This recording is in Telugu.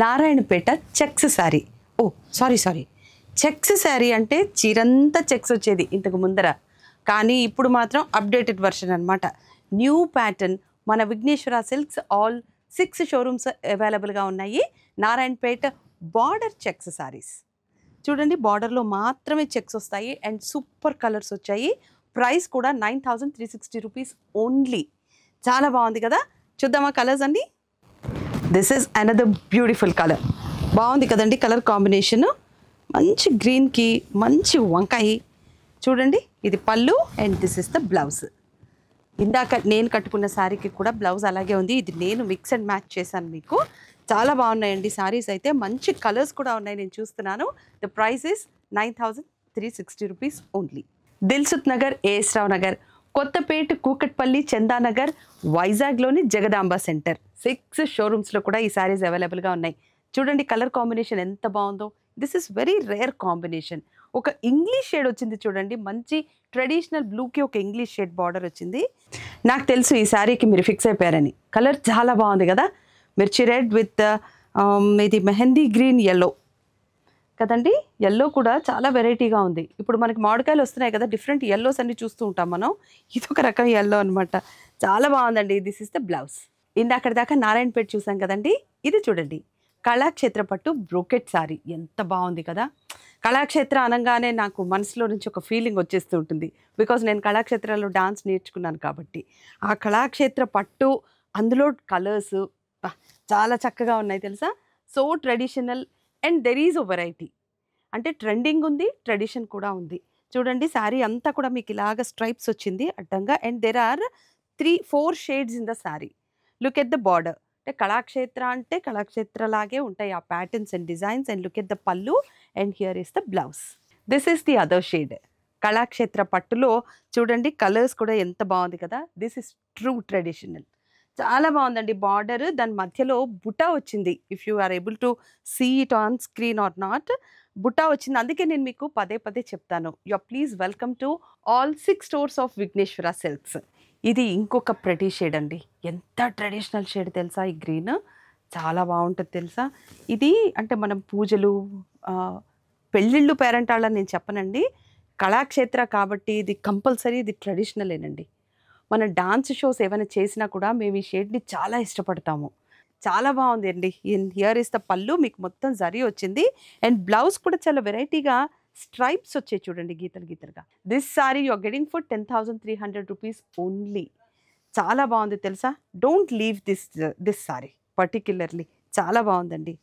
నారాయణపేట చెక్స్ శారీ. ఓ సారీ చెక్స్ శారీ అంటే చీరంతా చెక్స్ వచ్చేది ఇంతకు ముందర, కానీ ఇప్పుడు మాత్రం అప్డేటెడ్ వర్షన్ అనమాట. న్యూ ప్యాటర్న్ మన విఘ్నేశ్వర సిల్క్స్ ఆల్ 6 షోరూమ్స్ అవైలబుల్గా ఉన్నాయి. నారాయణపేట బార్డర్ చెక్స్ శారీస్ చూడండి, బార్డర్లో మాత్రమే చెక్స్ వస్తాయి అండ్ సూపర్ కలర్స్ వచ్చాయి. ప్రైస్ కూడా 9360 రూపీస్ ఓన్లీ. చాలా బాగుంది కదా, చూద్దామా కలర్స్ అన్నీ. This is another beautiful colour. బాగుంది కదండి కలర్ కాంబినేషన్, మంచి గ్రీన్కి మంచి వంకాయ. చూడండి ఇది పళ్ళు and this is the blouse. ఇందాక నేను కట్టుకున్న శారీకి కూడా బ్లౌజ్ అలాగే ఉంది. ఇది నేను మిక్స్ అండ్ మ్యాచ్ చేశాను మీకు. చాలా బాగున్నాయండి శారీస్ అయితే, మంచి కలర్స్ కూడా ఉన్నాయి నేను చూస్తున్నాను. The price is 9360 rupees only. Dilsukh Nagar, AS Rao Nagar, Kothapet, Kukatpally, Chandanagar, వైజాగ్లోని జగదాంబ సెంటర్ 6 షోరూమ్స్లో కూడా ఈ శారీస్ అవైలబుల్గా ఉన్నాయి. చూడండి కలర్ కాంబినేషన్ ఎంత బాగుందో. This is very rare combination. ఒక ఇంగ్లీష్ షేడ్ వచ్చింది చూడండి, మంచి ట్రెడిషనల్ బ్లూకి ఒక ఇంగ్లీష్ షేడ్ బార్డర్ వచ్చింది. నాకు తెలుసు ఈ శారీకి మీరు ఫిక్స్ అయిపోయారని. కలర్ చాలా బాగుంది కదా, మిర్చి రెడ్ విత్ ఇది మెహందీ గ్రీన్ ఎల్లో కదండి. ఎల్లో కూడా చాలా వెరైటీగా ఉంది. ఇప్పుడు మనకి మామిడికాయలు వస్తున్నాయి కదా, డిఫరెంట్ ఎల్లోస్ అన్ని చూస్తూ ఉంటాం మనం. ఇది ఒక రకం ఎల్లో అనమాట. చాలా బాగుందండి. This is the blouse. ఇందాకటి దాకా నారాయణపేట చూసాం కదండి, ఇది చూడండి కళాక్షేత్ర పట్టు బ్రోకెట్ శారీ. ఎంత బాగుంది కదా. కళాక్షేత్ర అనగానే నాకు మనసులో నుంచి ఒక ఫీలింగ్ వచ్చేస్తూ ఉంటుంది, బికాజ్ నేను కళాక్షేత్రాల్లో డాన్స్ నేర్చుకున్నాను కాబట్టి. ఆ కళాక్షేత్ర పట్టు, అందులో కలర్స్ చాలా చక్కగా ఉన్నాయి తెలుసా. So traditional and there is ఒ వెరైటీ. అంటే ట్రెండింగ్ ఉంది, ట్రెడిషన్ కూడా ఉంది. చూడండి శారీ అంతా కూడా మీకు ఇలాగ స్ట్రైప్స్ వచ్చింది అడ్డంగా, and there are 3-4 shades in the sari. Look at the border. అంటే కళాక్షేత్ర అంటే కళాక్షేత్ర లాగే ఉంటాయి ఆ patterns and designs. And look at the pallu and here is the blouse. This is the other shade. Kalakshetra పట్టులో చూడండి కలర్స్ కూడా ఎంత బాగుంది కదా. This is true traditional. చాలా బాగుందండి. బార్డర్ దాని మధ్యలో బుటా వచ్చింది. If you are able to see it on screen are not, బుటా వచ్చింది. అందుకే నేను మీకు పదే పదే చెప్తాను, you please welcome to all 6 stores of Vighneshwara Silks. ఇది ఇంకొక ప్రతి షేడ్ అండి. ఎంత ట్రెడిషనల్ షేడ్ తెలుసా ఈ గ్రీన్. చాలా బాగుంటుంది తెలుసా. ఇది అంటే మనం పూజలు, పెళ్ళిళ్ళు, పేరెంటాళ్ళని నేను చెప్పనండి. కళాక్షేత్ర కాబట్టి ఇది కంపల్సరీ, ఇది ట్రెడిషనలేనండి. మన డాన్స్ షోస్ ఏమైనా చేసినా కూడా మేము ఈ షేడ్ని చాలా ఇష్టపడతాము. చాలా బాగుంది అండి. హియర్ ఇస్ ద పళ్ళు, మీకు మొత్తం జరీ వచ్చింది. అండ్ బ్లౌజ్ కూడా చాలా వెరైటీగా స్ట్రైప్స్ వచ్చాయి చూడండి, గీతలు గీతలుగా. This sari you are getting for 10,300 rupees only. చాలా బాగుంది తెలుసా. Don't leave this sari particularly. చాలా బాగుందండి.